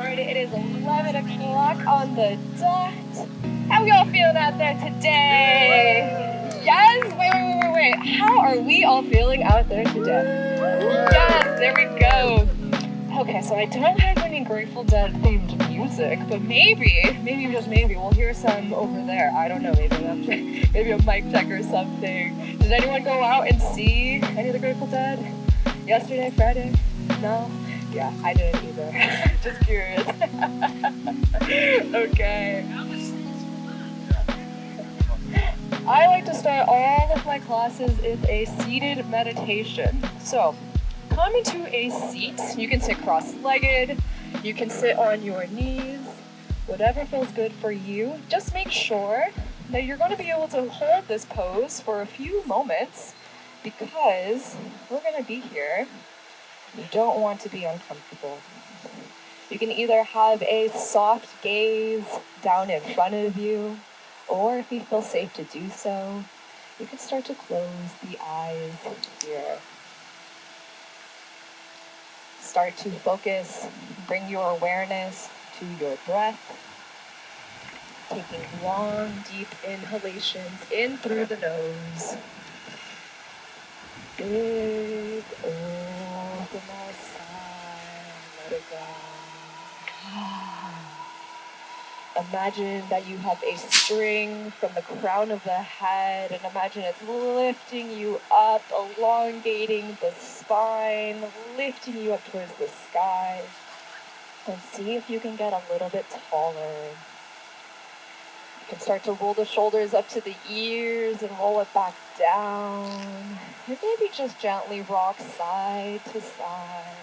started. It is 11 o'clock on the dot. How y'all feeling out there today? Yes? Wait. How are we all feeling out there today? Yes, there we go. Okay, so I don't have any Grateful Dead themed music, but maybe we'll hear some over there. I don't know, maybe a mic check or something. Did anyone go out and see any of the Grateful Dead? Yesterday, Friday? No? Yeah, I didn't either. Just curious. Okay. I like to start all of my classes with a seated meditation. So, come into a seat. You can sit cross-legged. You can sit on your knees. Whatever feels good for you. Just make sure that you're going to be able to hold this pose for a few moments because we're going to be here. You don't want to be uncomfortable. You can either have a soft gaze down in front of you, or if you feel safe to do so, you can start to close the eyes here. Start to focus, bring your awareness to your breath, taking long, deep inhalations in through the nose. Big open sigh, let it go. Imagine that you have a string from the crown of the head, and imagine it's lifting you up, elongating the spine, lifting you up towards the sky. And see if you can get a little bit taller. You can start to roll the shoulders up to the ears and roll it back down. And maybe just gently rock side to side.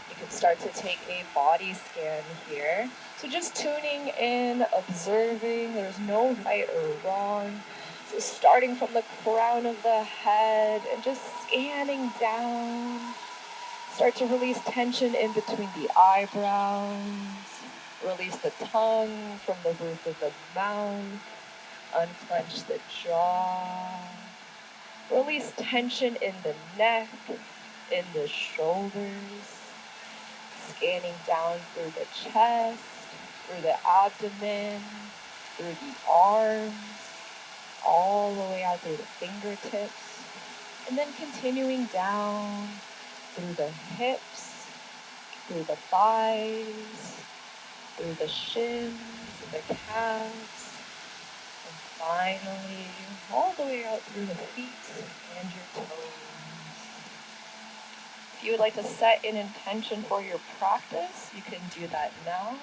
You can start to take a body scan here. So just tuning in, observing. There's no right or wrong. So starting from the crown of the head and just scanning down. Start to release tension in between the eyebrows. Release the tongue from the roof of the mouth. Unclench the jaw. Release tension in the neck, in the shoulders. Scanning down through the chest, through the abdomen, through the arms, all the way out through the fingertips. And then continuing down through the hips, through the thighs, through the shins, the calves, and finally all the way out through the feet and your toes. If you would like to set an intention for your practice, you can do that now.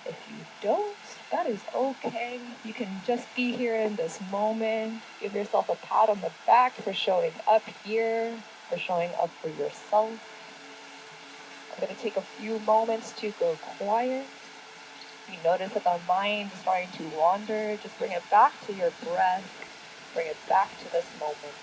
If you don't, that is okay. You can just be here in this moment. Give yourself a pat on the back for showing up here, for showing up for yourself. I'm going to take a few moments to go quiet. If you notice that the mind is starting to wander, just bring it back to your breath. Bring it back to this moment.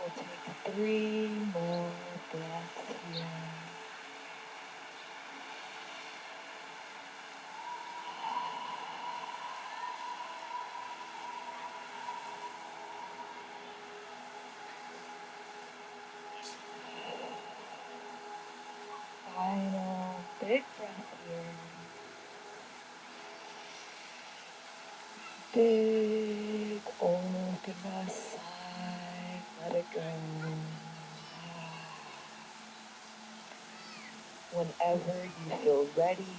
We'll take 3 more breaths here. Final big breath here. Big open sigh. Let it go. Whenever you feel ready,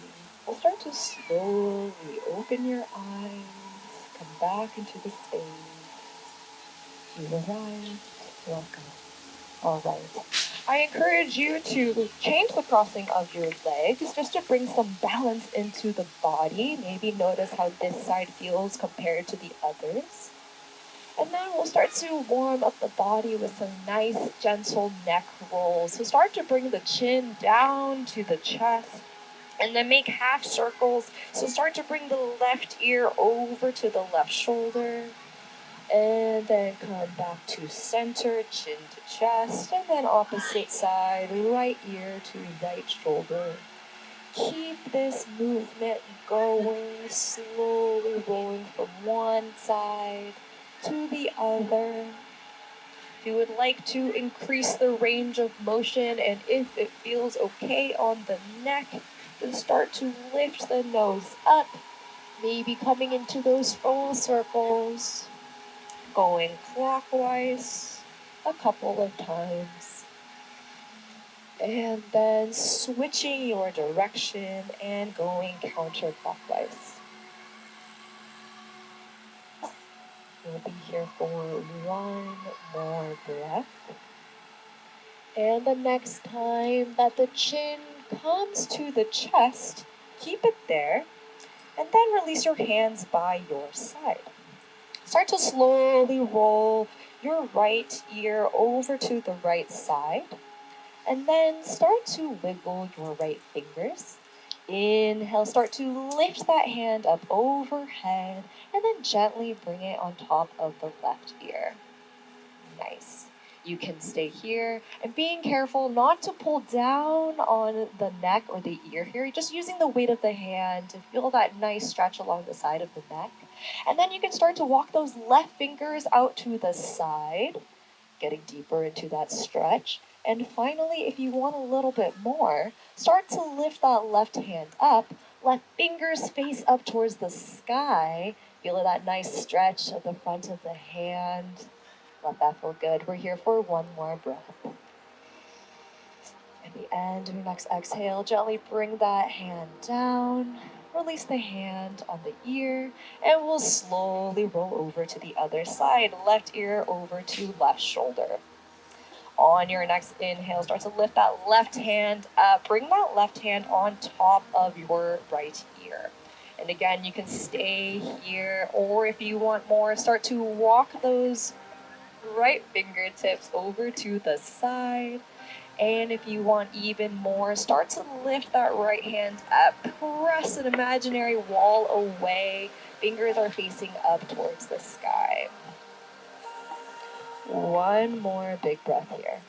we'll start to slowly open your eyes. Come back into the space. You arrived. Welcome. All right. I encourage you to change the crossing of your legs just to bring some balance into the body. Maybe notice how this side feels compared to the others. And then we'll start to warm up the body with some nice gentle neck rolls. So start to bring the chin down to the chest and then make half circles. So start to bring the left ear over to the left shoulder and then come back to center, chin to chest, and then opposite side, right ear to right shoulder. Keep this movement going, slowly rolling from one side to the other. If you would like to increase the range of motion and if it feels okay on the neck, then start to lift the nose up, maybe coming into those full circles, going clockwise a couple of times. And then switching your direction and going counterclockwise. We'll be here for one more breath. And the next time that the chin comes to the chest, keep it there, and then release your hands by your side. Start to slowly roll your right ear over to the right side, and then start to wiggle your right fingers. Inhale, start to lift that hand up overhead, and then gently bring it on top of the left ear. Nice. You can stay here and being careful not to pull down on the neck or the ear here, just using the weight of the hand to feel that nice stretch along the side of the neck. And then you can start to walk those left fingers out to the side, getting deeper into that stretch. And finally, if you want a little bit more, start to lift that left hand up, left fingers face up towards the sky. Feel that nice stretch of the front of the hand. Let that feel good. We're here for one more breath. At the end of your next exhale, gently bring that hand down. Release the hand on the ear, and we'll slowly roll over to the other side. Left ear over to left shoulder. On your next inhale, start to lift that left hand up. Bring that left hand on top of your right ear. And again, you can stay here, or if you want more, start to walk those right fingertips over to the side. And if you want even more, start to lift that right hand up. Press an imaginary wall away. Fingers are facing up towards the sky. One more big breath here.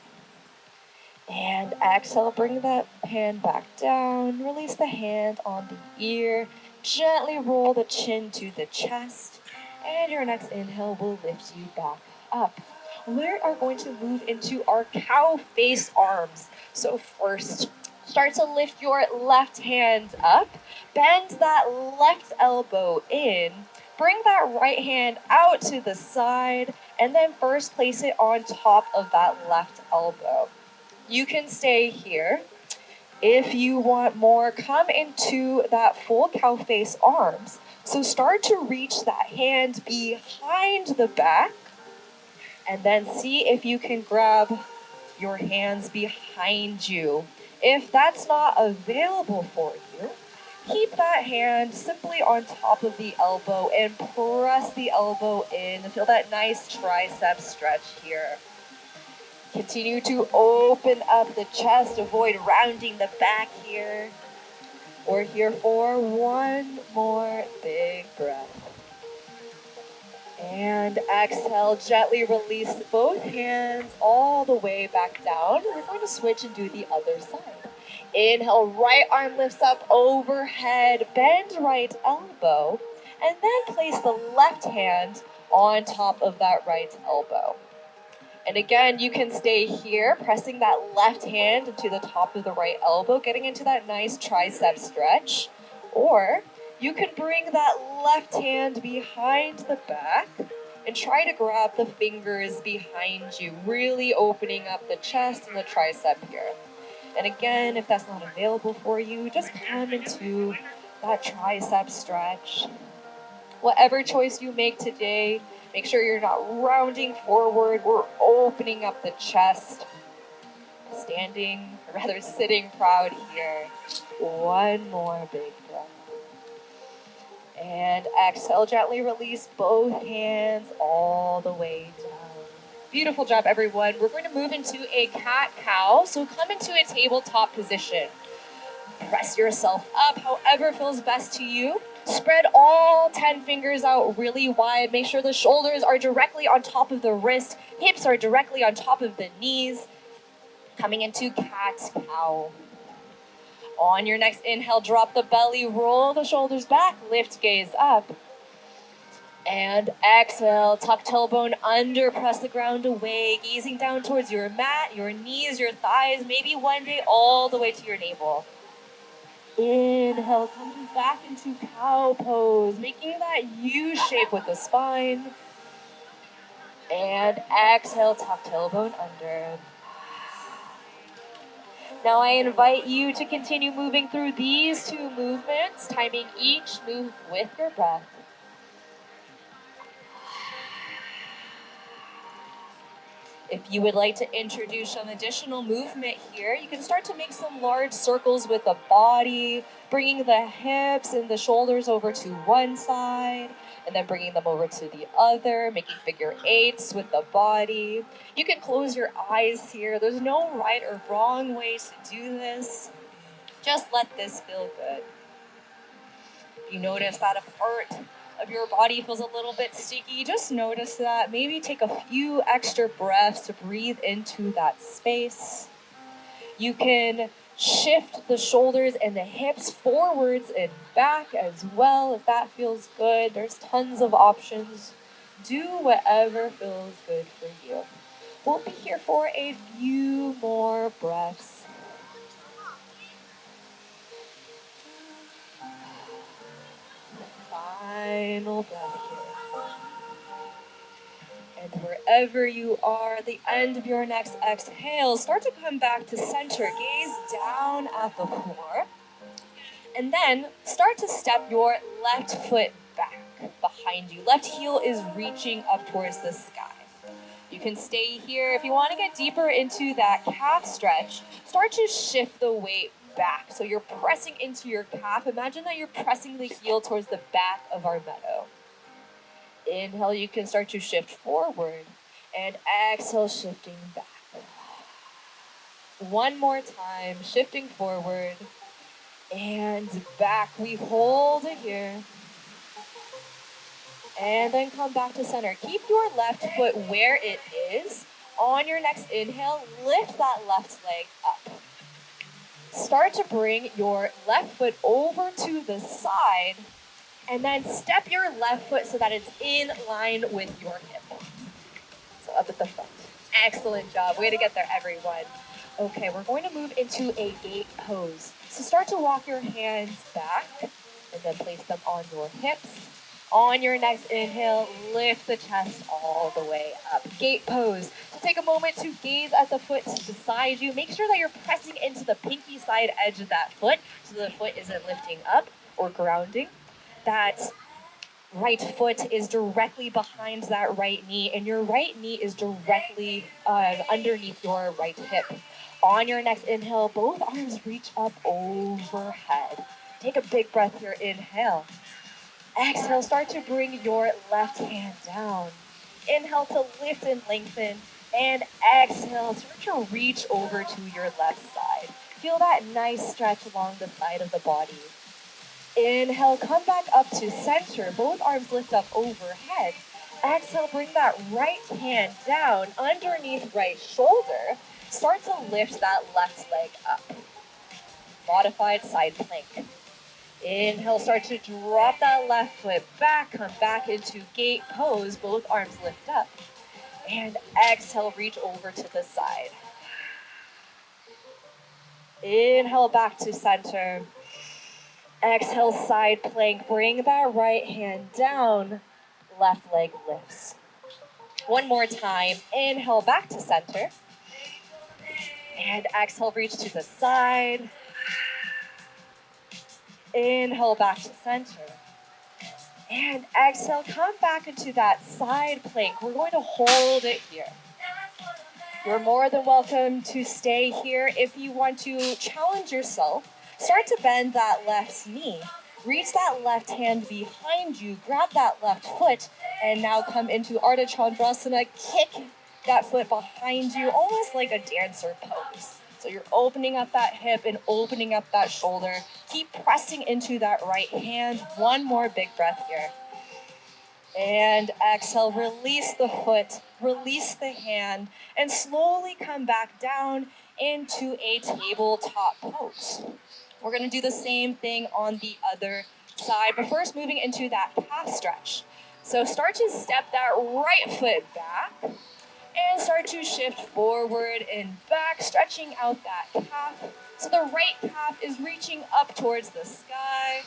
And exhale, bring that hand back down. Release the hand on the ear. Gently roll the chin to the chest. And your next inhale will lift you back up. We are going to move into our cow face arms. So first, start to lift your left hand up. Bend that left elbow in. Bring that right hand out to the side. And then first place it on top of that left elbow. You can stay here. If you want more, come into that full cow face arms. So start to reach that hand behind the back. And then see if you can grab your hands behind you. If that's not available for you, keep that hand simply on top of the elbow and press the elbow in. Feel that nice tricep stretch here. Continue to open up the chest. Avoid rounding the back here. We're here for one more big breath. And exhale, gently release both hands all the way back down. We're going to switch and do the other side. Inhale, right arm lifts up overhead, bend right elbow, and then place the left hand on top of that right elbow. And again, you can stay here, pressing that left hand into the top of the right elbow, getting into that nice tricep stretch. Or you can bring that left hand behind the back and try to grab the fingers behind you, really opening up the chest and the tricep here. And again, if that's not available for you, just come into that tricep stretch. Whatever choice you make today, make sure you're not rounding forward. We're opening up the chest. Standing, or rather sitting proud here. One more big breath. And exhale, gently release both hands all the way down. Beautiful job, everyone. We're going to move into a cat-cow. So come into a tabletop position. Press yourself up, however feels best to you. Spread all 10 fingers out really wide. Make sure the shoulders are directly on top of the wrist. Hips are directly on top of the knees. Coming into cat-cow. On your next inhale, drop the belly, roll the shoulders back, lift gaze up. And exhale, tuck tailbone under, press the ground away, gazing down towards your mat, your knees, your thighs, maybe one day all the way to your navel. Inhale, coming back into cow pose, making that U shape with the spine. And exhale, tuck tailbone under. Now I invite you to continue moving through these two movements, timing each move with your breath. If you would like to introduce some additional movement here, you can start to make some large circles with the body, bringing the hips and the shoulders over to one side, and then bringing them over to the other, making figure eights with the body. You can close your eyes here. There's no right or wrong ways to do this. Just let this feel good. If you notice that a part of your body feels a little bit sticky, just notice that. Maybe take a few extra breaths to breathe into that space. You can shift the shoulders and the hips forwards and back as well if that feels good. There's tons of options. Do whatever feels good for you. We'll be here for a few more breaths. Final breath here. And wherever you are, at the end of your next exhale, start to come back to center. Gaze down at the floor. And then start to step your left foot back behind you. Left heel is reaching up towards the sky. You can stay here. If you want to get deeper into that calf stretch, start to shift the weight back. So you're pressing into your calf. Imagine that you're pressing the heel towards the back of our meadow. Inhale, you can start to shift forward. And exhale, shifting back. One more time, shifting forward. And back. We hold it here. And then come back to center. Keep your left foot where it is. On your next inhale, lift that left leg up. Start to bring your left foot over to the side, and then step your left foot so that it's in line with your hip. So up at the front. Excellent job. Way to get there, everyone. Okay, we're going to move into a gate pose. So start to walk your hands back, and then place them on your hips. On your next inhale, lift the chest all the way up. Gate pose. So take a moment to gaze at the foot beside you. Make sure that you're pressing into the pinky side edge of that foot so the foot isn't lifting up or grounding. That right foot is directly behind that right knee, and your right knee is directly underneath your right hip. On your next inhale, both arms reach up overhead. Take a big breath here. Inhale. Exhale, start to bring your left hand down. Inhale to lift and lengthen. And exhale, start to reach over to your left side. Feel that nice stretch along the side of the body. Inhale, come back up to center. Both arms lift up overhead. Exhale, bring that right hand down underneath right shoulder. Start to lift that left leg up. Modified side plank. Inhale, start to drop that left foot back, come back into gate pose, both arms lift up. And exhale, reach over to the side. Inhale, back to center. Exhale, side plank, bring that right hand down, left leg lifts. One more time, inhale, back to center. And exhale, reach to the side. Inhale, back to center. And exhale, come back into that side plank. We're going to hold it here. You're more than welcome to stay here. If you want to challenge yourself, start to bend that left knee. Reach that left hand behind you, grab that left foot, and now come into Ardha Chandrasana. Kick that foot behind you, almost like a dancer pose. So you're opening up that hip and opening up that shoulder. Keep pressing into that right hand. One more big breath here. And exhale, release the foot, release the hand, and slowly come back down into a tabletop pose. We're gonna do the same thing on the other side, but first moving into that calf stretch. So start to step that right foot back and start to shift forward and back, stretching out that calf. So the right calf is reaching up towards the sky.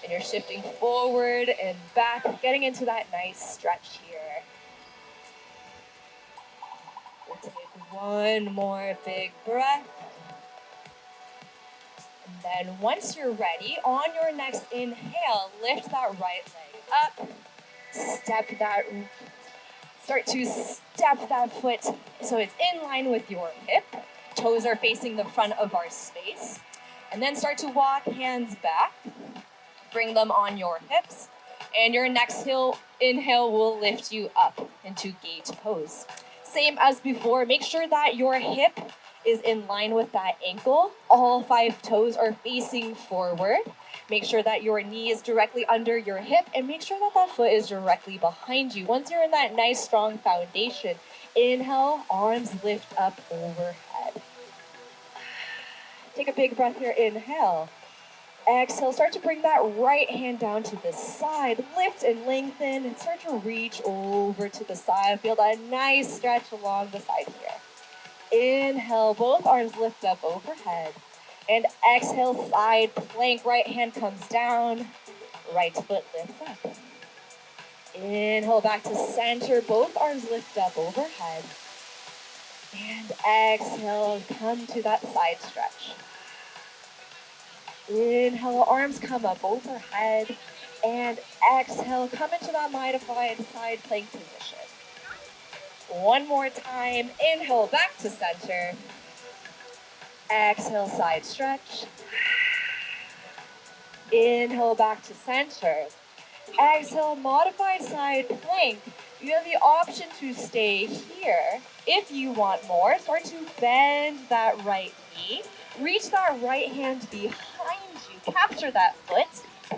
And you're shifting forward and back, getting into that nice stretch here. We'll take one more big breath. And then once you're ready, on your next inhale, lift that right leg up. Start to step that foot so it's in line with your hip. Toes are facing the front of our space. And then start to walk hands back. Bring them on your hips, and your next inhale will lift you up into gate pose. Same as before, make sure that your hip is in line with that ankle. All 5 toes are facing forward. Make sure that your knee is directly under your hip, and make sure that that foot is directly behind you. Once you're in that nice strong foundation, inhale, arms lift up overhead. Take a big breath here, inhale. Exhale, start to bring that right hand down to the side. Lift and lengthen and start to reach over to the side. Feel that nice stretch along the side here. Inhale, both arms lift up overhead. And exhale, side plank. Right hand comes down. Right foot lifts up. Inhale, back to center. Both arms lift up overhead. And exhale, come to that side stretch. Inhale, arms come up overhead, and exhale, come into that modified side plank position. One more time, inhale, back to center. Exhale, side stretch. Inhale, back to center. Exhale, modified side plank. You have the option to stay here. If you want more, start to bend that right knee. Reach that right hand behind you. Capture that foot.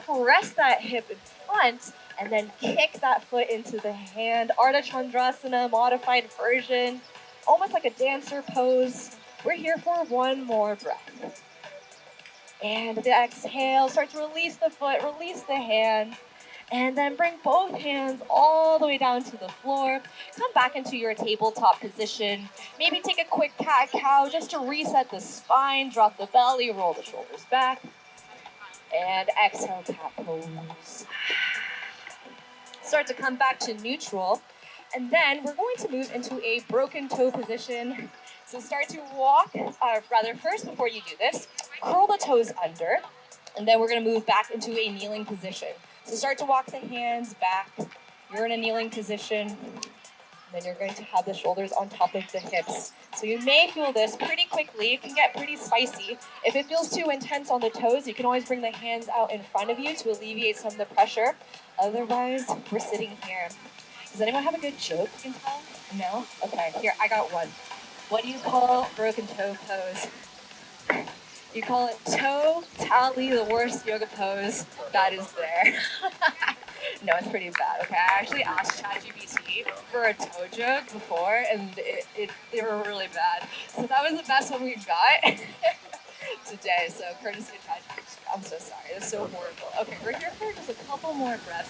Press that hip in front. And then kick that foot into the hand. Ardha Chandrasana, modified version. Almost like a dancer pose. We're here for one more breath. And the exhale, start to release the foot, release the hand. And then bring both hands all the way down to the floor. Come back into your tabletop position. Maybe take a quick cat-cow just to reset the spine. Drop the belly, roll the shoulders back. And exhale, cat pose. Start to come back to neutral. And then we're going to move into a broken toe position. So start to walk, first before you do this, curl the toes under. And then we're going to move back into a kneeling position. So start to walk the hands back. You're in a kneeling position. And then you're going to have the shoulders on top of the hips. So you may feel this pretty quickly. It can get pretty spicy. If it feels too intense on the toes, you can always bring the hands out in front of you to alleviate some of the pressure. Otherwise, we're sitting here. Does anyone have a good joke you can tell? No? Okay, here, I got one. What do you call broken toe pose? You call it toe tally, the worst yoga pose that is there. No, it's pretty bad. Okay, I actually asked ChatGPT for a toe joke before, and they were really bad. So that was the best one we got today. So courtesy of ChatGPT. I'm so sorry. It's so horrible. Okay, we're here for just a couple more breaths.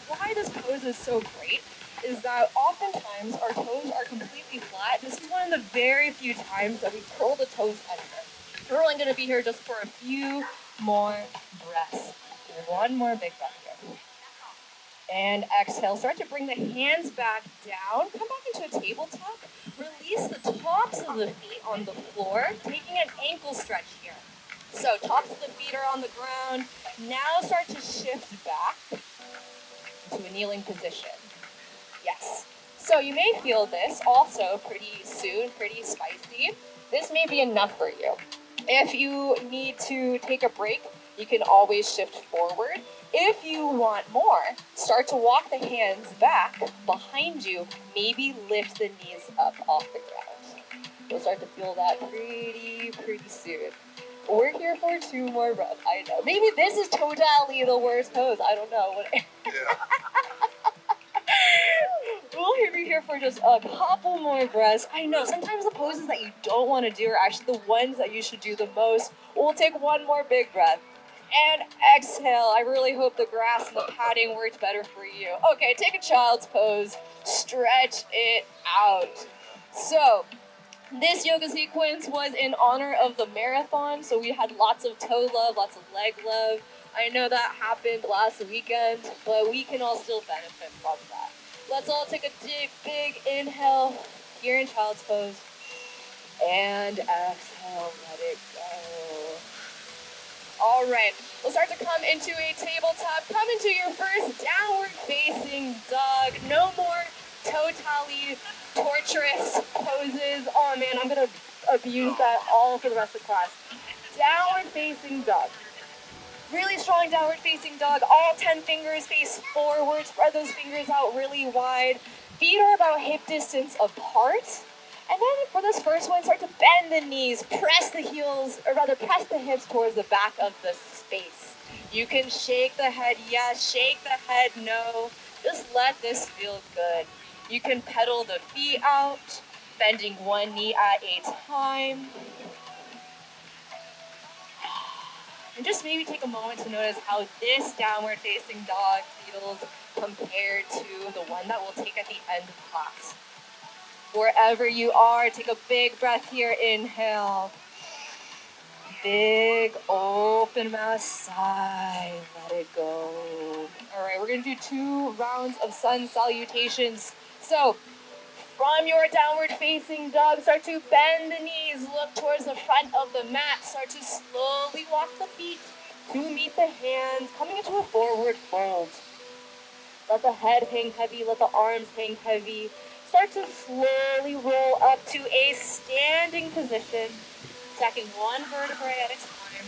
Why this pose is so great is that oftentimes our toes are completely flat. This is one of the very few times that we curl the toes under. We're only going to be here just for a few more breaths. One more big breath here. And exhale. Start to bring the hands back down. Come back into a tabletop. Release the tops of the feet on the floor, taking an ankle stretch here. So tops of the feet are on the ground. Now start to shift back into a kneeling position. Yes. So you may feel this also pretty soon, pretty spicy. This may be enough for you. If you need to take a break, You can always shift forward. If you want more, start to walk the hands back behind you. Maybe lift the knees up off the ground. You'll start to feel that pretty soon. We're here for 2 more breaths. I know. Maybe this is totally the worst pose. I don't know. Yeah. We'll be here for just a couple more breaths. I know, sometimes the poses that you don't want to do are actually the ones that you should do the most. We'll take 1 more big breath. And exhale. I really hope the grass and the padding worked better for you. Okay, take a child's pose. Stretch it out. So, this yoga sequence was in honor of the marathon, so we had lots of toe love, lots of leg love. I know that happened last weekend, but we can all still benefit from that. Let's all take a big inhale here in child's pose. And exhale, let it go. All right, we'll start to come into a tabletop. Come into your first downward facing dog. No more totally torturous poses. Oh man, I'm gonna abuse that all for the rest of the class. Downward facing dog. Really strong downward facing dog. All 10 fingers face forward. Spread those fingers out really wide. Feet are about hip distance apart. And then for this first one, start to bend the knees, press the heels, or rather press the hips towards the back of the space. You can shake the head yes, shake the head no. Just let this feel good. You can pedal the feet out, bending one knee at a time. And just maybe take a moment to notice how this downward facing dog feels compared to the one that we'll take at the end of class. Wherever you are, take a big breath here. Inhale. Big open mouth sigh. Let it go. All right, we're going to do 2 rounds of sun salutations. So, from your downward facing dog, start to bend the knees. Look towards the front of the mat. Start to slowly walk the feet to meet the hands. Coming into a forward fold. Let the head hang heavy. Let the arms hang heavy. Start to slowly roll up to a standing position, stacking 1 vertebrae at a time.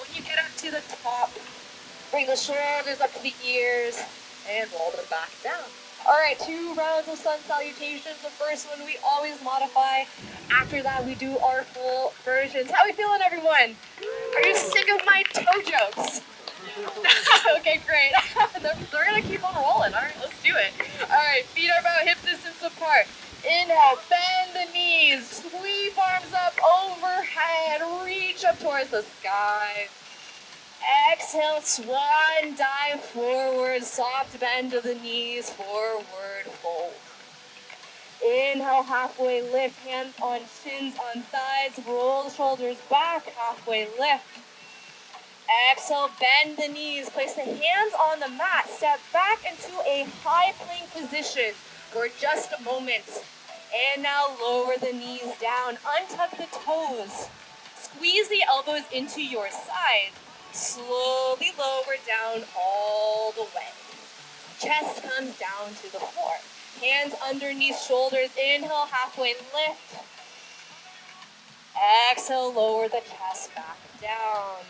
When you get up to the top, bring the shoulders up to the ears and roll them back down. All right, 2 rounds of sun salutations. The first one we always modify. After that, we do our full versions. How are we feeling, everyone? Are you sick of my toe jokes? Okay, great. They're gonna keep on rolling. All right, let's do it. All right, feet are about hip distance apart. Inhale, bend the knees, sweep arms up overhead, reach up towards the sky. Exhale, swan dive forward, soft bend of the knees, forward fold. Inhale, halfway lift, hands on shins, on thighs, roll the shoulders back, halfway lift. Exhale, bend the knees, place the hands on the mat, step back into a high plank position for just a moment. And now lower the knees down, untuck the toes, squeeze the elbows into your side, slowly lower down all the way. Chest comes down to the floor. Hands underneath shoulders, inhale, halfway lift. Exhale, lower the chest back down.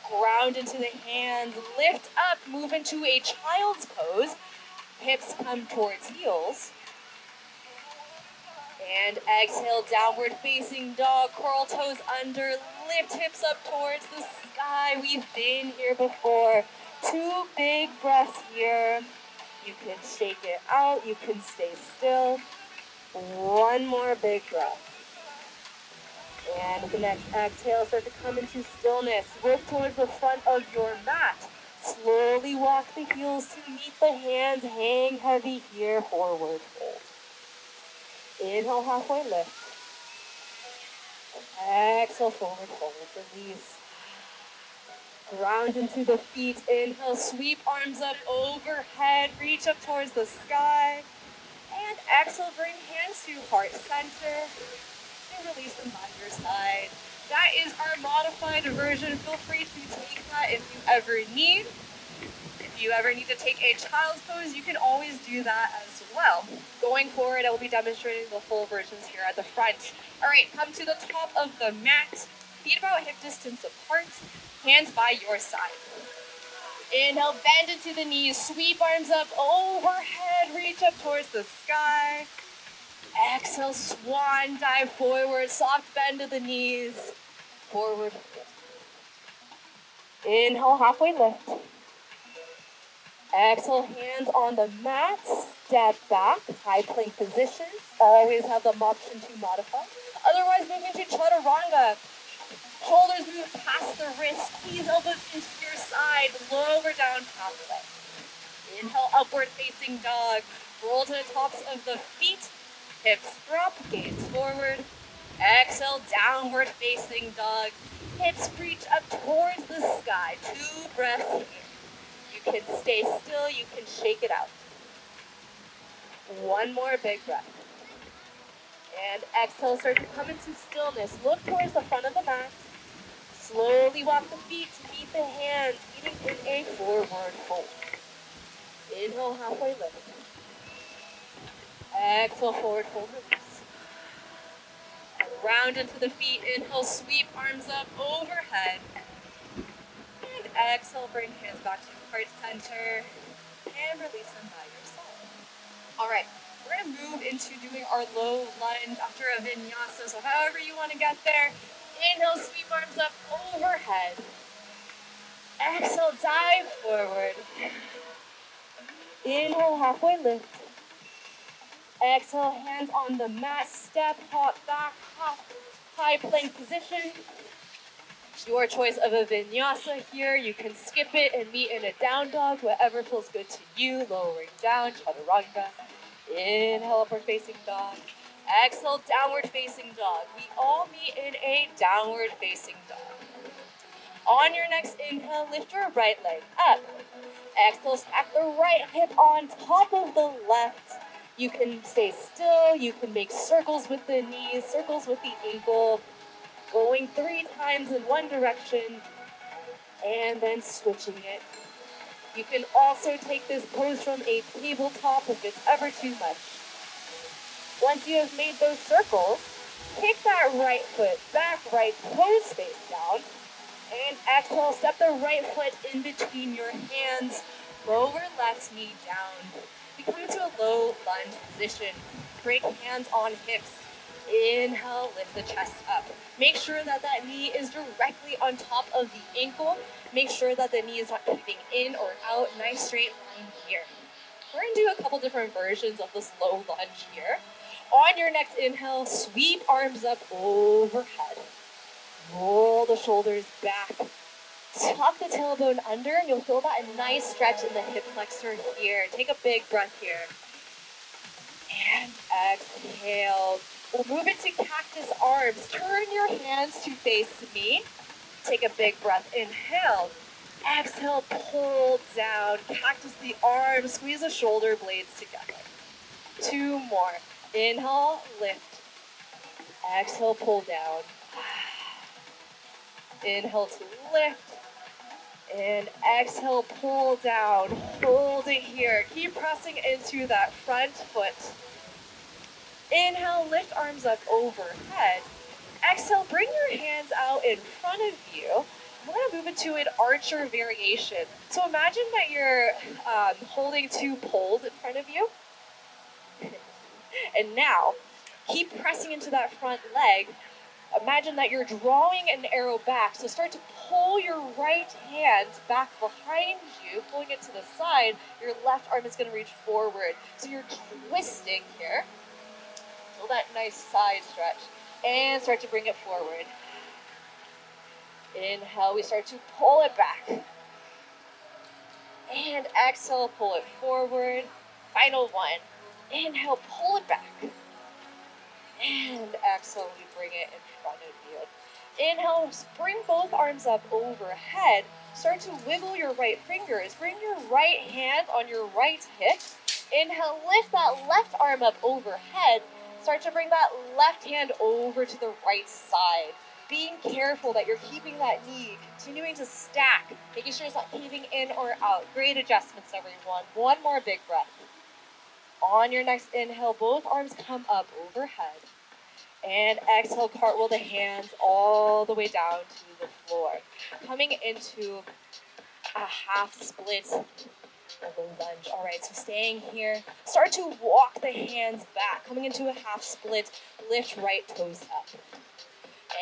Ground into the hands, lift up, move into a child's pose. Hips come towards heels. And exhale, downward facing dog, curl toes under, lift hips up towards the sky. We've been here before. 2 big breaths here. You can shake it out, you can stay still. 1 more big breath. And with the next exhale, start to come into stillness. Look towards the front of your mat. Slowly walk the heels to meet the hands. Hang heavy here, forward fold. Inhale, halfway lift. Exhale, forward fold. Release. Ground into the feet. Inhale, sweep arms up overhead. Reach up towards the sky. And exhale, bring hands to heart center. Release them by your side. That is our modified version. Feel free to take that if you ever need. If you ever need to take a child's pose, you can always do that as well. Going forward, I will be demonstrating the full versions here at the front. All right, come to the top of the mat. Feet about hip distance apart. Hands by your side. Inhale, bend into the knees, sweep arms up overhead, reach up towards the sky. Exhale, swan dive forward, soft bend to the knees, forward. Inhale, halfway lift. Exhale, hands on the mat, step back, high plank position. Always have the option to modify. Otherwise, move into chaturanga. Shoulders move past the wrist, knees, elbows into your side, lower down halfway. Inhale, upward facing dog. Roll to the tops of the feet, hips drop, gaze forward. Exhale, downward facing dog. Hips reach up towards the sky. 2 breaths here. You can stay still, you can shake it out. 1 more big breath. And exhale, start to come into stillness. Look towards the front of the mat. Slowly walk the feet to meet the hands, meeting in a forward fold. Inhale, halfway lift. Exhale, forward fold, release. And round into the feet. Inhale, sweep arms up overhead. And exhale, bring hands back to heart center. And release them by your side. All right, we're going to move into doing our low lunge after a vinyasa. So however you want to get there. Inhale, sweep arms up overhead. Exhale, dive forward. Inhale, halfway lift. Exhale, hands on the mat, step, hop back, hop, high plank position. Your choice of a vinyasa here. You can skip it and meet in a down dog, whatever feels good to you. Lowering down, chaturanga. Inhale, upward facing dog. Exhale, downward facing dog. We all meet in a downward facing dog. On your next inhale, lift your right leg up. Exhale, stack the right hip on top of the left. You can stay still. You can make circles with the knees, circles with the ankle. Going 3 times in one direction and then switching it. You can also take this pose from a tabletop if it's ever too much. Once you have made those circles, kick that right foot back, right toe space down. And exhale, step the right foot in between your hands, lower left knee down. We come into a low lunge position. Break hands on hips. Inhale, lift the chest up. Make sure that that knee is directly on top of the ankle. Make sure that the knee is not moving in or out. Nice straight line here. We're going to do a couple different versions of this low lunge here. On your next inhale, sweep arms up overhead. Roll the shoulders back. Tuck the tailbone under, and you'll feel that nice stretch in the hip flexor here. Take a big breath here. And exhale. We'll move into cactus arms. Turn your hands to face me. Take a big breath. Inhale. Exhale, pull down. Cactus the arms. Squeeze the shoulder blades together. 2 more. Inhale, lift. Exhale, pull down. Inhale to lift. And exhale, pull down. Hold it here. Keep pressing into that front foot. Inhale, lift arms up overhead. Exhale, bring your hands out in front of you. We're going to move into an archer variation. So imagine that you're holding 2 poles in front of you. And now, keep pressing into that front leg. Imagine that you're drawing an arrow back. So start to pull your right hand back behind you, pulling it to the side. Your left arm is going to reach forward. So you're twisting here. Feel that nice side stretch. And start to bring it forward. Inhale, we start to pull it back. And exhale, pull it forward. Final one. Inhale, pull it back. And exhale, we bring it in front of you. Inhale, bring both arms up overhead. Start to wiggle your right fingers. Bring your right hand on your right hip. Inhale, lift that left arm up overhead. Start to bring that left hand over to the right side. Being careful that you're keeping that knee, continuing to stack, making sure it's not caving in or out. Great adjustments, everyone. 1 more big breath. On your next inhale, both arms come up overhead. And exhale, cartwheel the hands all the way down to the floor. Coming into a half split of the lunge. All right, so staying here. Start to walk the hands back. Coming into a half split, lift right toes up.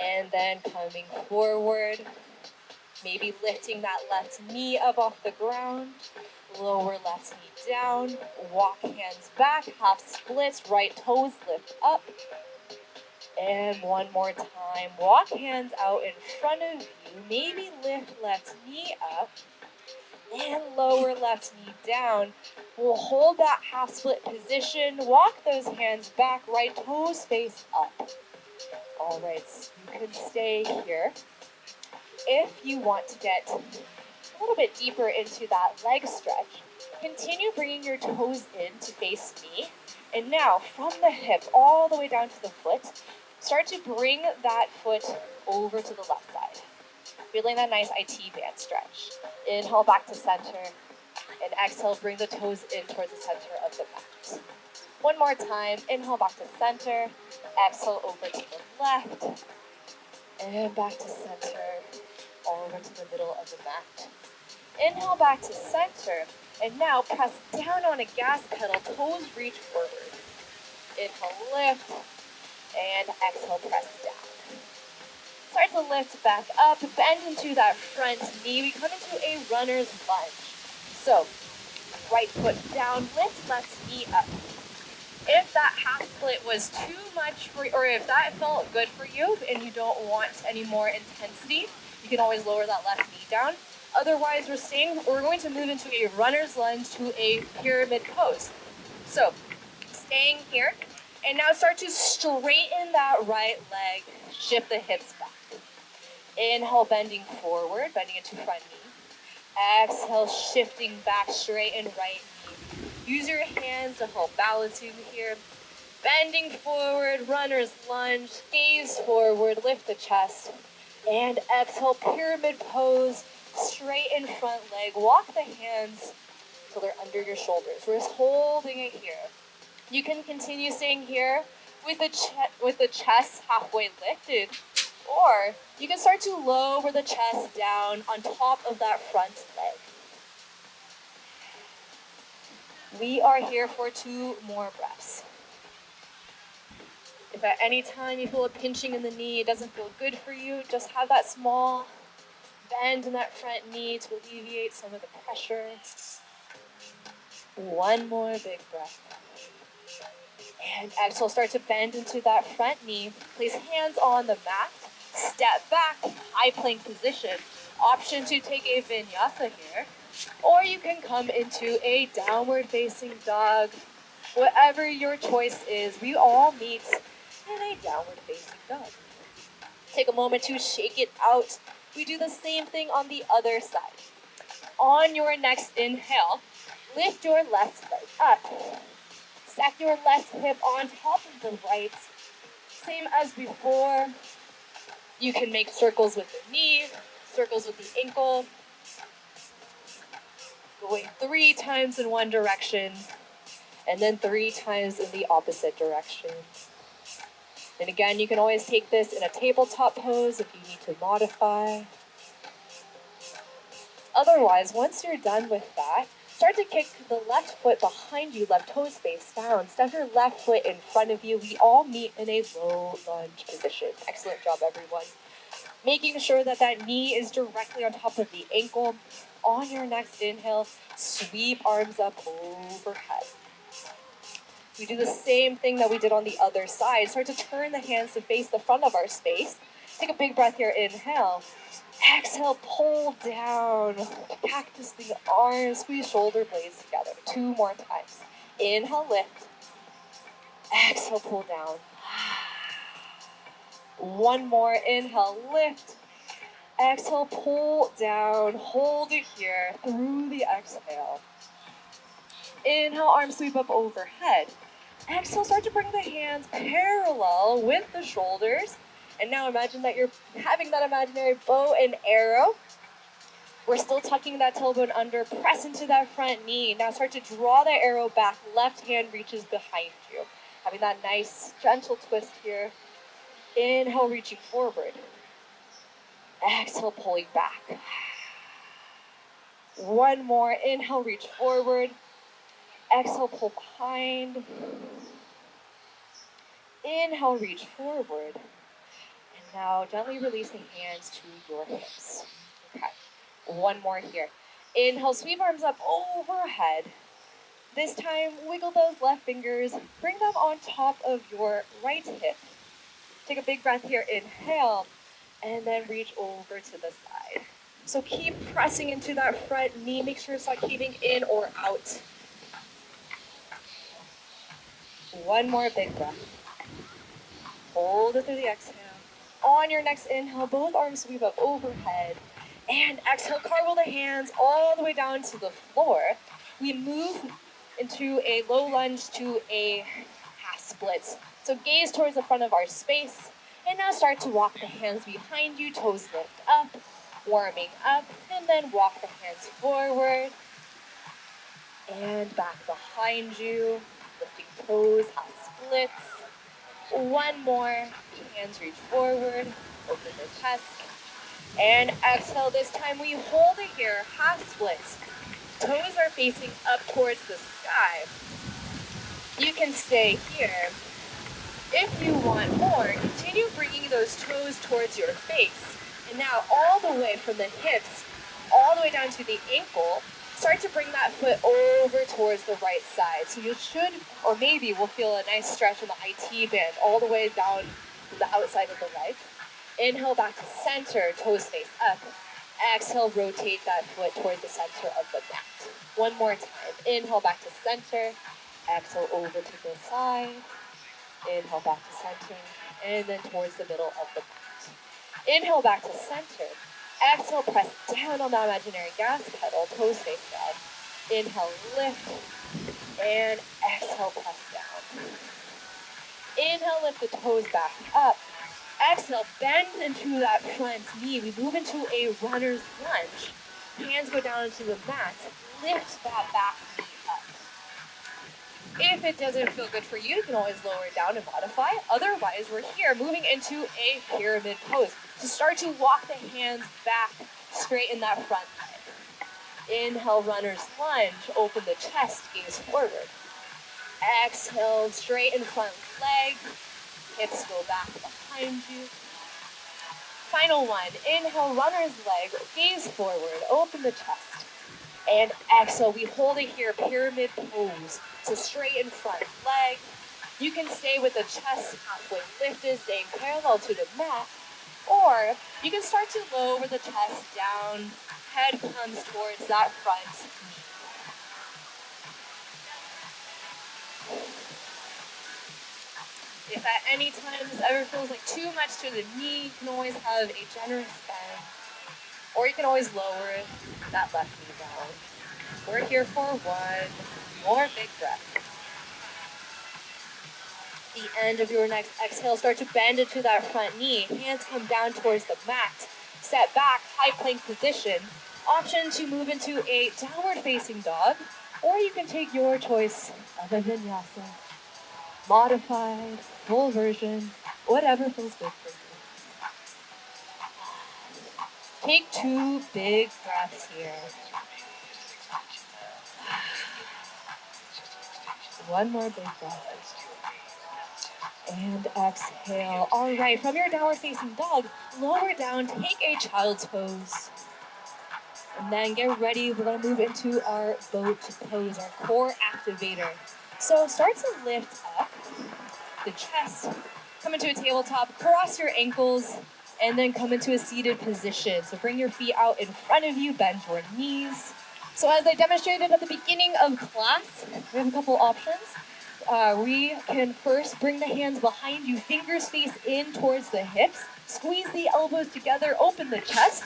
And then coming forward, maybe lifting that left knee up off the ground. Lower left knee down. Walk hands back, half splits, right toes lift up. And one more time. Walk hands out in front of you. Maybe lift left knee up and lower left knee down. We'll hold that half split position. Walk those hands back, right toes face up. All right, so you can stay here. If you want to get a little bit deeper into that leg stretch, continue bringing your toes in to face me. And now from the hip all the way down to the foot, start to bring that foot over to the left side. Feeling that nice IT band stretch. Inhale back to center, and exhale, bring the toes in towards the center of the mat. One more time, inhale back to center, exhale over to the left, and back to center, all over to the middle of the mat. Inhale back to center, and now press down on a gas pedal, toes reach forward. Inhale, lift, and exhale, press down. Start to lift back up, bend into that front knee. We come into a runner's lunge. So, right foot down, lift left knee up. If that half split was too much for you, or if that felt good for you and you don't want any more intensity, you can always lower that left knee down. Otherwise, we're going to move into a runner's lunge to a pyramid pose. So, staying here, and now start to straighten that right leg, shift the hips back. Inhale, bending forward, bending into front knee. Exhale, shifting back, straighten right knee. Use your hands to help balance you here. Bending forward, runner's lunge, gaze forward, lift the chest. And exhale, pyramid pose, straighten front leg. Walk the hands till they're under your shoulders. We're just holding it here. You can continue staying here with the chest halfway lifted, or you can start to lower the chest down on top of that front leg. We are here for 2 more breaths. If at any time you feel a pinching in the knee, it doesn't feel good for you, just have that small bend in that front knee to alleviate some of the pressure. One more big breath. And exhale, start to bend into that front knee. Place hands on the mat. Step back, high plank position. Option to take a vinyasa here. Or you can come into a downward facing dog. Whatever your choice is, we all meet in a downward facing dog. Take a moment to shake it out. We do the same thing on the other side. On your next inhale, lift your left leg up. Stack your left hip on top of the right. Same as before. You can make circles with the knee, circles with the ankle. Going 3 times in one direction, and then 3 times in the opposite direction. And again, you can always take this in a tabletop pose if you need to modify. Otherwise, once you're done with that, start to kick the left foot behind you, left toes face down. Step your left foot in front of you. We all meet in a low lunge position. Excellent job, everyone. Making sure that that knee is directly on top of the ankle. On your next inhale, sweep arms up overhead. We do the same thing that we did on the other side. Start to turn the hands to face the front of our space. Take a big breath here, inhale. Exhale, pull down. Cactus the arms, squeeze shoulder blades together. 2 more times. Inhale, lift. Exhale, pull down. 1 more, inhale, lift. Exhale, pull down. Hold it here through the exhale. Inhale, arms sweep up overhead. Exhale, start to bring the hands parallel with the shoulders. And now imagine that you're having that imaginary bow and arrow. We're still tucking that tailbone under, press into that front knee. Now start to draw the arrow back, left hand reaches behind you. Having that nice gentle twist here. Inhale, reaching forward. Exhale, pulling back. One more. Inhale, reach forward. Exhale, pull behind. Inhale, reach forward. And now gently release the hands to your hips. Okay. One more here. Inhale, sweep arms up overhead. This time, wiggle those left fingers. Bring them on top of your right hip. Take a big breath here. Inhale. And then reach over to the side. So keep pressing into that front knee. Make sure it's not caving in or out. One more big breath. Hold it through the exhale. On your next inhale, both arms sweep up overhead. And exhale, cartwheel the hands all the way down to the floor. We move into a low lunge to a half split. So gaze towards the front of our space. And now start to walk the hands behind you, toes lift up, warming up, and then walk the hands forward and back behind you, lifting toes, half splits. One more, hands reach forward, open the chest, and exhale. This time we hold it here, half splits. Toes are facing up towards the sky. You can stay here. If you want more, continue bringing those toes towards your face. And now all the way from the hips, all the way down to the ankle, start to bring that foot over towards the right side. So you should, or maybe will feel a nice stretch in the IT band all the way down to the outside of the leg. Inhale back to center, toes face up. Exhale, rotate that foot towards the center of the mat. One more time. Inhale back to center. Exhale over to the side. Inhale back to center, and then towards the middle of the mat. Inhale back to center. Exhale, press down on that imaginary gas pedal, toes face down. Inhale, lift, and exhale, press down. Inhale, lift the toes back up. Exhale, bend into that front knee. We move into a runner's lunge. Hands go down into the mat. Lift that back knee up. If it doesn't feel good for you, you can always lower it down and modify. Otherwise, we're here moving into a pyramid pose. So start to walk the hands back, straighten that front leg. Inhale, runner's lunge, open the chest, gaze forward. Exhale, straighten front leg, hips go back behind you. Final one, inhale, runner's leg, gaze forward, open the chest. And exhale, we hold it here, pyramid pose. So straighten front leg. You can stay with the chest halfway lifted, staying parallel to the mat. Or you can start to lower the chest down, head comes towards that front knee. If at any time this ever feels like too much to the knee, you can always have a generous bend. Or you can always lower that left knee down. We're here for one more big breath. The end of your next exhale, start to bend into that front knee. Hands come down towards the mat. Step back, high plank position. Option to move into a downward facing dog, or you can take your choice of a vinyasa. Modified, full version, whatever feels good for you. Take 2 big breaths here. One more big breath. And exhale. All right, from your downward facing dog, lower down, take a child's pose. And then get ready, we're gonna move into our boat pose, our core activator. So start to lift up the chest, come into a tabletop, cross your ankles, and then come into a seated position. So bring your feet out in front of you, bend your knees. So as I demonstrated at the beginning of class, we have a couple options. We can first bring the hands behind you, fingers face in towards the hips, squeeze the elbows together, open the chest,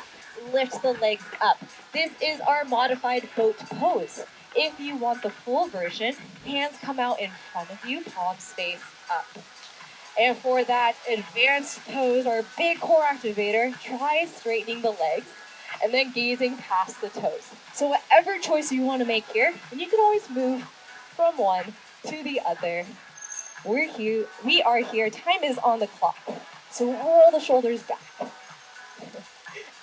lift the legs up. This is our modified boat pose. If you want the full version, hands come out in front of you, palms face up. And for that advanced pose, our big core activator, try straightening the legs and then gazing past the toes. So whatever choice you want to make here, and you can always move from one to the other. We are here, time is on the clock. So roll the shoulders back.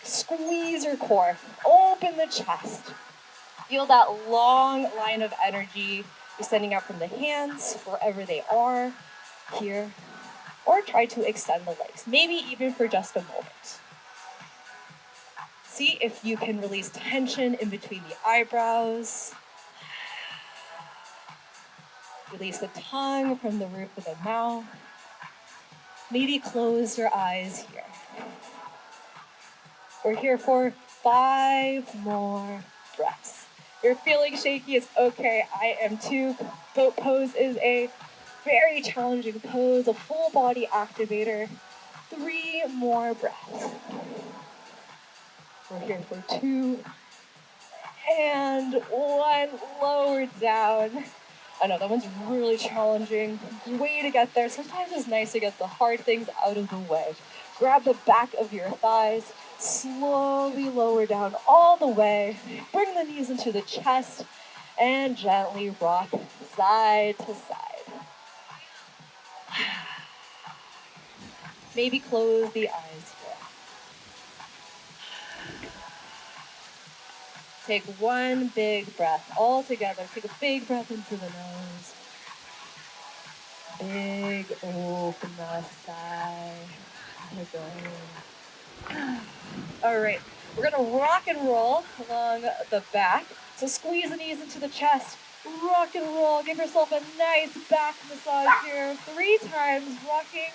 Squeeze your core. Open the chest. Feel that long line of energy extending out from the hands, wherever they are, here. Or try to extend the legs, maybe even for just a moment. See if you can release tension in between the eyebrows. Release the tongue from the roof of the mouth. Maybe close your eyes here. We're here for 5 more breaths. You're feeling shaky, it's okay. I am too. Boat pose is a very challenging pose, a full body activator. 3 more breaths. We're here for 2 and 1. Lower down. I know that one's really challenging. Way to get there. Sometimes it's nice to get the hard things out of the way. Grab the back of your thighs. Slowly lower down all the way. Bring the knees into the chest and gently rock side to side. Maybe close the eyes here. Take 1 big breath all together. Take a big breath into the nose. Big open the sigh. All right, we're gonna rock and roll along the back. So squeeze the knees into the chest. Rock and roll. Give yourself a nice back massage here. 3 times rocking.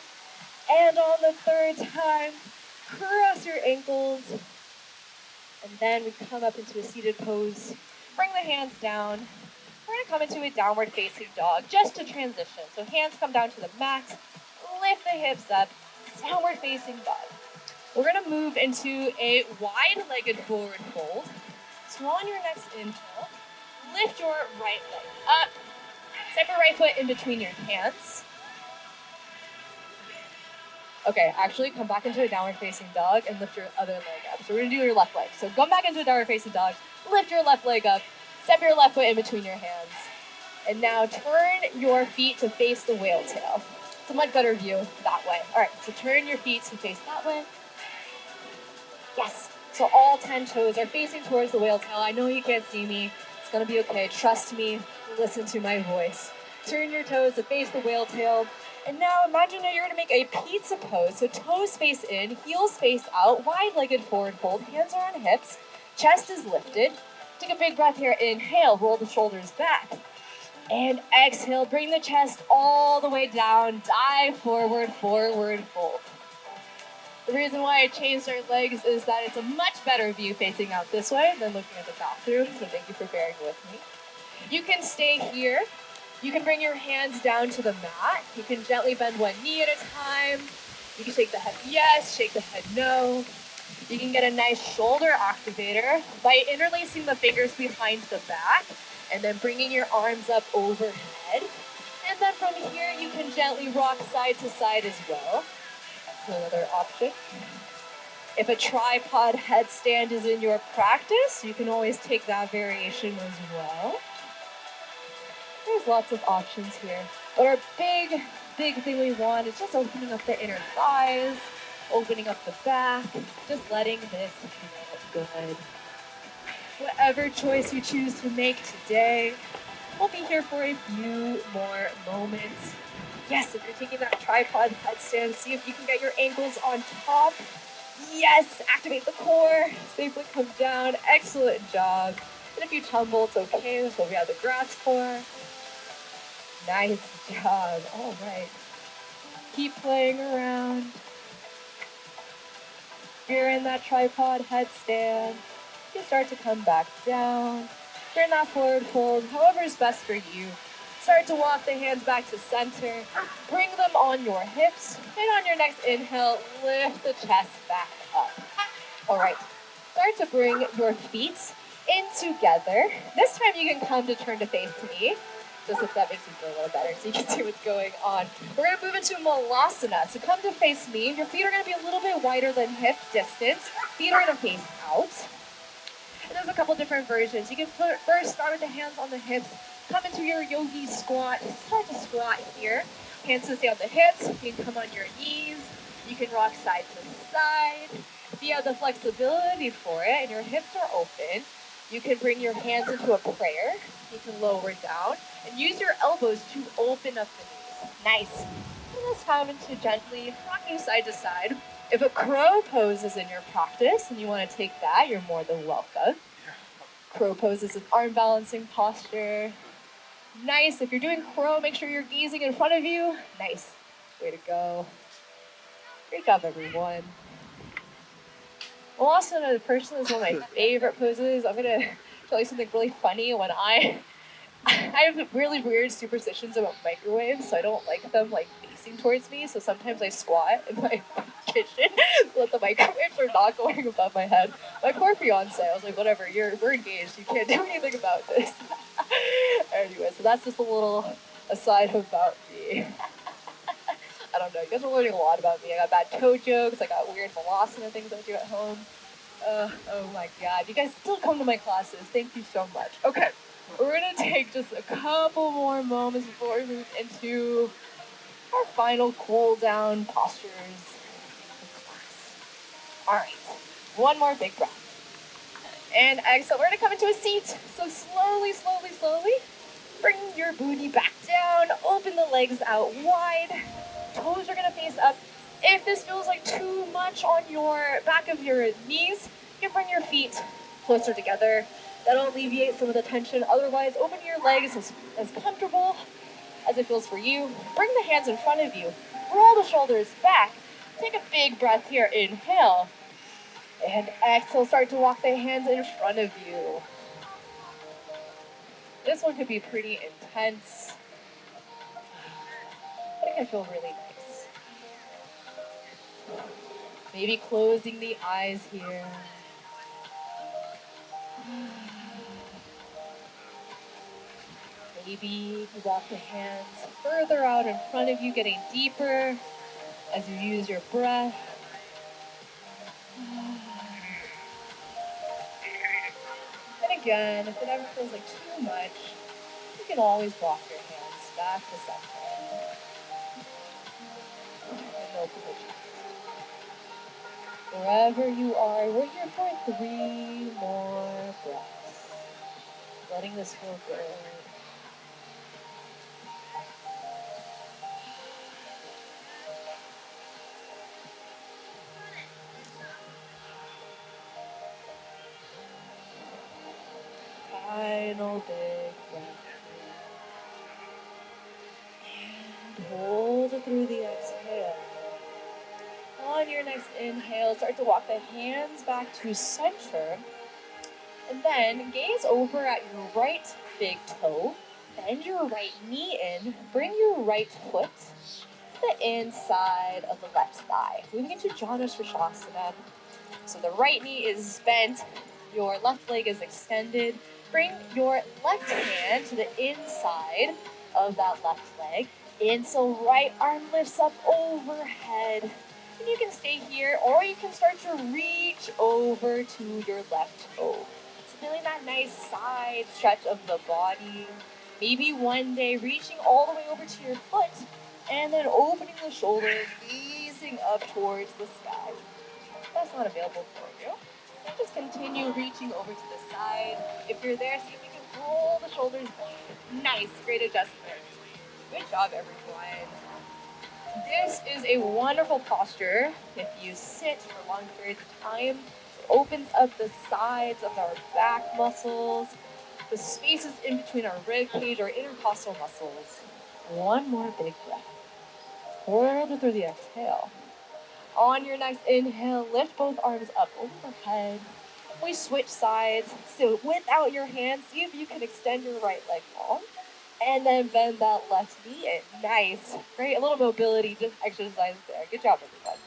And on the 3rd time, cross your ankles. And then we come up into a seated pose. Bring the hands down. We're going to come into a downward facing dog just to transition. So hands come down to the mat. Lift the hips up. Downward facing dog. We're going to move into a wide-legged forward fold. So on your next inhale, lift your right leg up. Step your right foot in between your hands. Okay, actually come back into a downward facing dog and lift your other leg up. So we're gonna do your left leg. So come back into a downward facing dog, lift your left leg up, step your left foot in between your hands. And now turn your feet to face the whale tail. It's a much better view that way. All right, so turn your feet to face that way. Yes, so all 10 toes are facing towards the whale tail. I know you can't see me. It's gonna be okay, trust me, listen to my voice. Turn your toes to face the whale tail. And now imagine that you're gonna make a pizza pose. So toes face in, heels face out, wide-legged forward fold, hands are on hips, chest is lifted. Take a big breath here, inhale, roll the shoulders back. And exhale, bring the chest all the way down, dive forward, forward fold. The reason why I changed our legs is that it's a much better view facing out this way than looking at the bathroom, so thank you for bearing with me. You can stay here. You can bring your hands down to the mat. You can gently bend 1 knee at a time. You can shake the head yes, shake the head no. You can get a nice shoulder activator by interlacing the fingers behind the back and then bringing your arms up overhead. And then from here, you can gently rock side to side as well. That's another option. If a tripod headstand is in your practice, you can always take that variation as well. There's lots of options here. But our big thing we want is just opening up the inner thighs, opening up the back, just letting this feel good. Whatever choice you choose to make today, we'll be here for a few more moments. Yes, if you're taking that tripod headstand, see if you can get your ankles on top. Yes, activate the core, safely come down, excellent job. And if you tumble, it's okay, that's what we have the grass for. Nice job. All right. Keep playing around. You're in that tripod headstand. You start to come back down. You're in that forward fold, however is best for you. Start to walk the hands back to center. Bring them on your hips. And on your next inhale, lift the chest back up. All right. Start to bring your feet in together. This time you can come to turn to face me. Just if that makes you feel a little better so you can see what's going on. We're going to move into Malasana. So come to face me. Your feet are going to be a little bit wider than hip distance. Feet are going to face out. And there's a couple different versions. You can first start with the hands on the hips. Come into your yogi squat. Start to squat here. Hands to stay on the hips. You can come on your knees. You can rock side to side. If you have the flexibility for it and your hips are open, you can bring your hands into a prayer. You can lower down and use your elbows to open up the knees. Nice. And this time into gently rocking side to side. If a crow pose is in your practice and you want to take that, you're more than welcome. Crow pose is an arm balancing posture. Nice. If you're doing crow, make sure you're gazing in front of you. Nice. Way to go. Great job, everyone. Walasana personally is one of my favorite poses. I'm gonna tell you something really funny. When I have really weird superstitions about microwaves, so I don't like them like facing towards me. So sometimes I squat in my kitchen so that the microwaves are not going above my head. My poor fiance, I was like, whatever, we're engaged. You can't do anything about this. Anyway, so that's just a little aside about me. I don't know. You guys are learning a lot about me. I got bad toe jokes. I got weird Vinyasa things I do at home. Oh my god. You guys still come to my classes. Thank you so much. Okay. We're going to take just a couple more moments before we move into our final cool down postures. Alright. One more big breath. And exhale. We're going to come into a seat. So slowly, slowly, slowly. Bring your booty back down. Open the legs out wide. Toes are going to face up. If this feels like too much on your back of your knees, you can bring your feet closer together. That'll alleviate some of the tension. Otherwise, open your legs as comfortable as it feels for you. Bring the hands in front of you. Roll the shoulders back. Take a big breath here. Inhale. And exhale. Start to walk the hands in front of you. This one could be pretty intense. I think I feel really nice. Maybe closing the eyes here. Maybe you walk the hands further out in front of you, getting deeper as you use your breath. And again, if it ever feels like too much, you can always walk your hands back to center. And open the chest. Wherever you are, we're here for 3 more breaths. Letting this feel good. Final big breath. And hold it through the exhale. On your next inhale, start to walk the hands back to center. And then gaze over at your right big toe. Bend your right knee in. Bring your right foot to the inside of the left thigh. Moving into Janu Sirsasana. So the right knee is bent. Your left leg is extended. Bring your left hand to the inside of that left leg. In, so right arm lifts up overhead. And you can stay here, or you can start to reach over to your left toe. It's feeling that nice side stretch of the body. Maybe one day reaching all the way over to your foot, and then opening the shoulders, gazing up towards the sky. If that's not available for you, then just continue reaching over to the side. If you're there, see if you can roll the shoulders back. Nice, great adjustment. Good job, everyone. This is a wonderful posture. If you sit for long periods of time, it opens up the sides of our back muscles, the spaces in between our rib cage, our intercostal muscles. One more big breath. Further through the exhale. On your next inhale, lift both arms up overhead. We switch sides. So without your hands, see if you can extend your right leg long. And then bend that left knee in. Nice. Great. A little mobility just exercise there. Good job, everyone.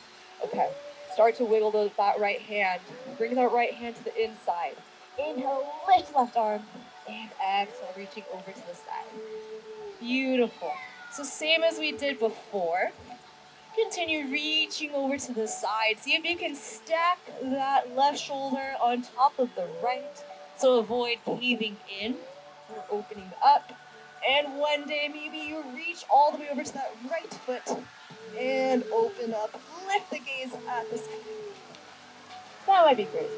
Okay. Start to wiggle that right hand. Bring that right hand to the inside. Inhale, lift left arm. And exhale, reaching over to the side. Beautiful. So same as we did before. Continue reaching over to the side. See if you can stack that left shoulder on top of the right. So avoid caving in or opening up. And one day, maybe you reach all the way over to that right foot. And open up. Lift the gaze at the sky. That might be crazy.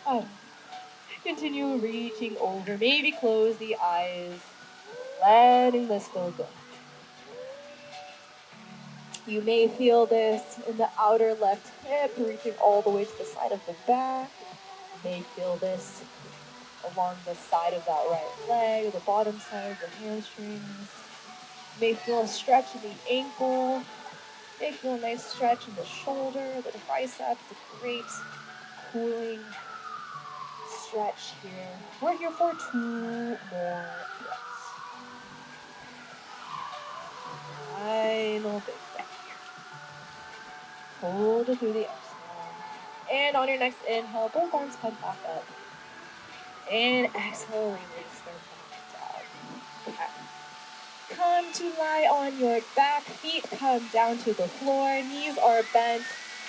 Oh. Continue reaching over. Maybe close the eyes. Letting this feel good. You may feel this in the outer left hip, reaching all the way to the side of the back. You may feel this along the side of that right leg, the bottom side of the hamstrings. You may feel a stretch in the ankle. You may feel a nice stretch in the shoulder, the triceps, a great cooling stretch here. We're here for 2 more breaths. Final big breath here. Hold it through the exhale. And on your next inhale, both arms come back up. And exhale, release them back down. Okay. Come to lie on your back. Feet come down to the floor. Knees are bent.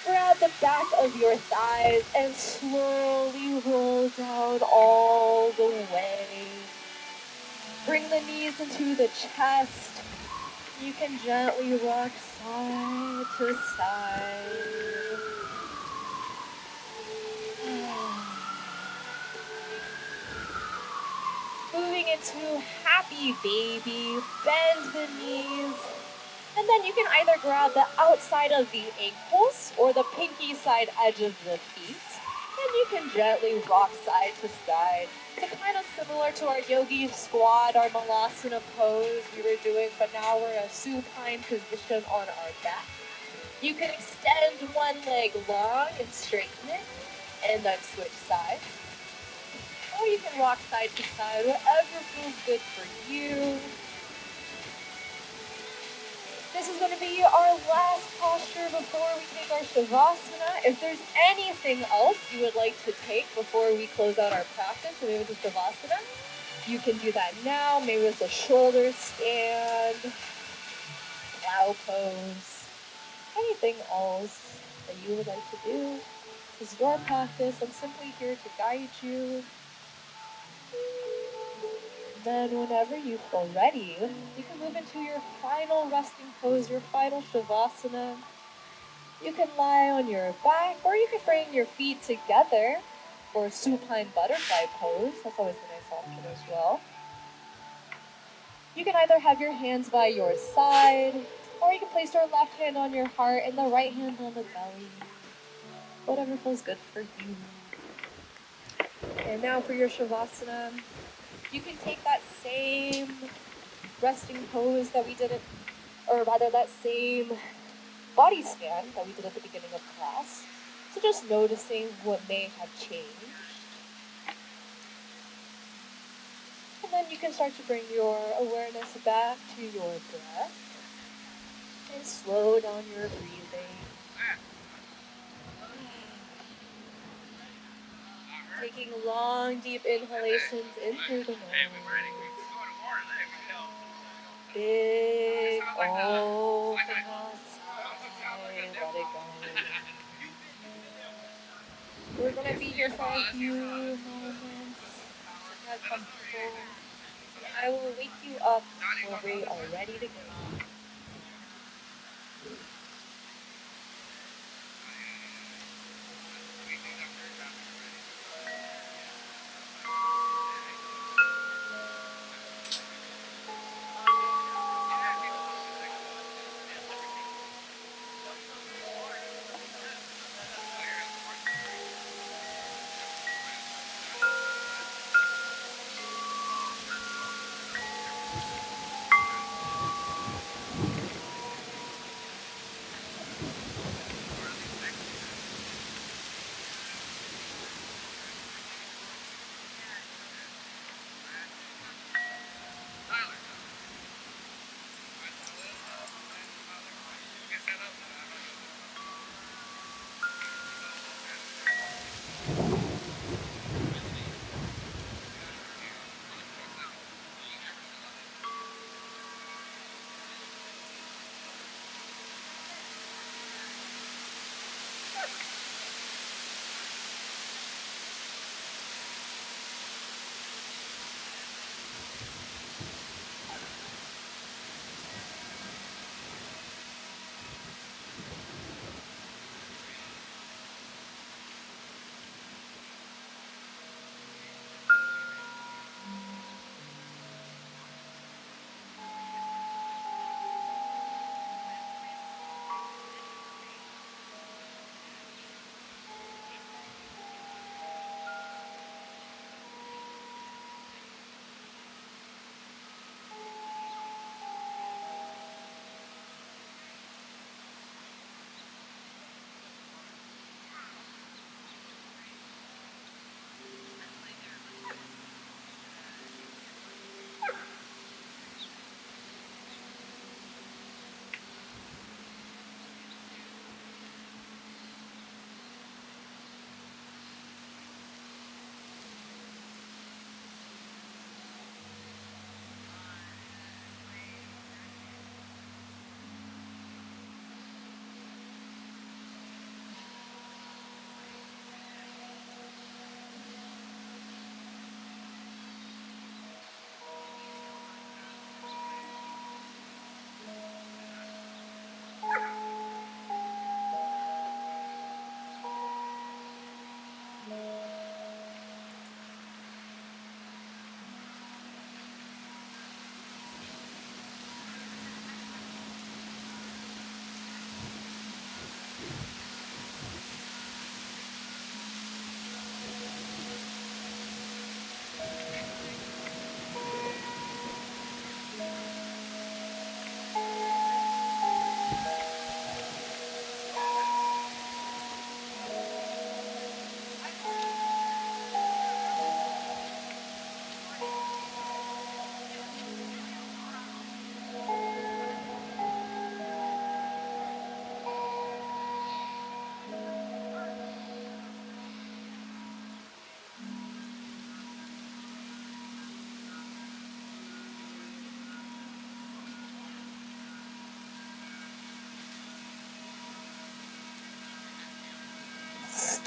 Grab the back of your thighs and slowly roll down all the way. Bring the knees into the chest. You can gently rock side to side. Moving into happy baby, bend the knees, and then you can either grab the outside of the ankles or the pinky side edge of the feet, and you can gently rock side to side. So kind of similar to our yogi squat, our malasana pose we were doing, but now we're in a supine position on our back. You can extend one leg long and straighten it, and then switch sides. Or you can rock side to side, whatever feels good for you. This is going to be our last posture before we take our Shavasana. If there's anything else you would like to take before we close out our practice, maybe with the Shavasana, you can do that now. Maybe with a shoulder stand, plow pose, anything else that you would like to do. This is your practice. I'm simply here to guide you. Then whenever you feel ready, you can move into your final resting pose, your final Shavasana. You can lie on your back, or you can bring your feet together for a supine butterfly pose. That's always a nice option as well. You can either have your hands by your side, or you can place your left hand on your heart and the right hand on the belly. Whatever feels good for you. And now for your Shavasana. You can take that same resting pose that we did that same body scan that we did at the beginning of class. So just noticing what may have changed. And then you can start to bring your awareness back to your breath and slow down your breathing. Taking long, deep inhalations in through the nose. Big open sigh, let it go. We're going to be here for a few moments. Get comfortable. I will wake you up when we are ready to go.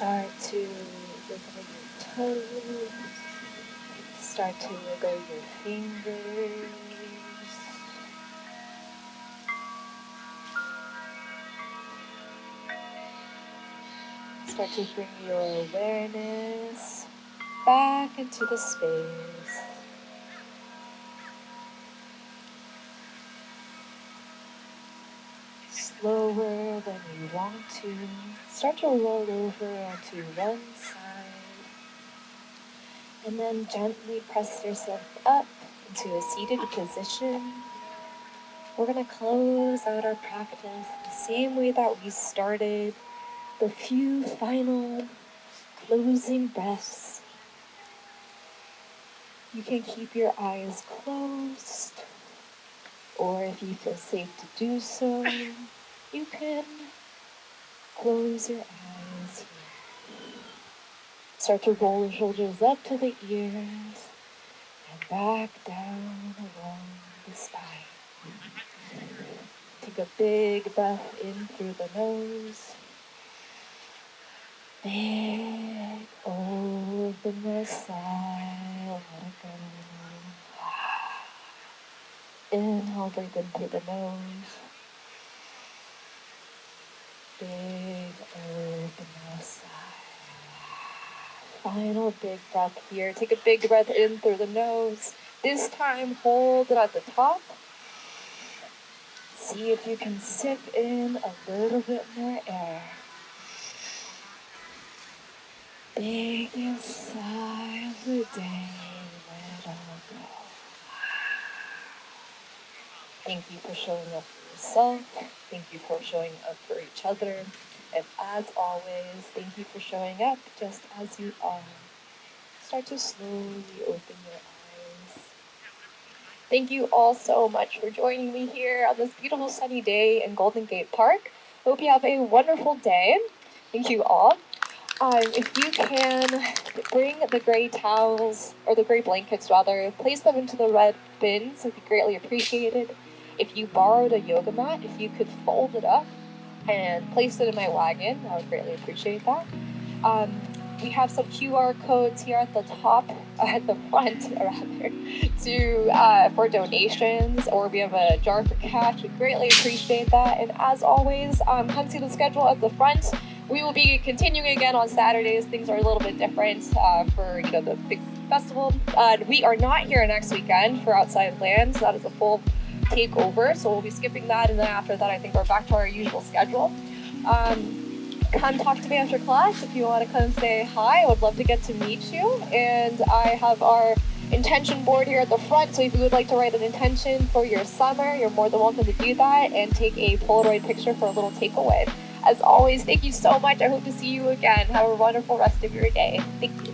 Start to wiggle your toes. Start to wiggle your fingers. Start to bring your awareness back into the space. Slower than you want to. Start to roll over onto one side. And then gently press yourself up into a seated position. We're going to close out our practice the same way that we started. The few final closing breaths. You can keep your eyes closed, or if you feel safe to do so, you can close your eyes here. Start to roll the shoulders up to the ears and back down along the spine. Take a big breath in through the nose. Big open the sigh, let it go. Inhale, breathe in through the nose. Big open the sigh. Final big breath here. Take a big breath in through the nose. This time, hold it at the top. See if you can sip in a little bit more air. Biggest sigh of the day, let it all go. Thank you for showing up for yourself. Thank you for showing up for each other. And as always, thank you for showing up just as you are. Start to slowly open your eyes. Thank you all so much for joining me here on this beautiful sunny day in Golden Gate Park. Hope you have a wonderful day. Thank you all. If you can bring the gray towels, or the gray blankets rather, place them into the red bins, it would be greatly appreciated. If you borrowed a yoga mat, if you could fold it up and place it in my wagon, I would greatly appreciate that. We have some QR codes here at the top, at the front rather, for donations, or we have a jar for cash. We greatly appreciate that. And as always, come see the schedule at the front. We will be continuing again on Saturdays. Things are a little bit different for the big festival. We are not here next weekend for Outside Lands. That is a full takeover, so we'll be skipping that, and then after that I think we're back to our usual schedule. Come talk to me after class if you want to come say hi. I would love to get to meet you. And I have our intention board here at the front, so if you would like to write an intention for your summer, you're more than welcome to do that and take a Polaroid picture for a little takeaway. As always, thank you so much. I hope to see you again. Have a wonderful rest of your day. Thank you.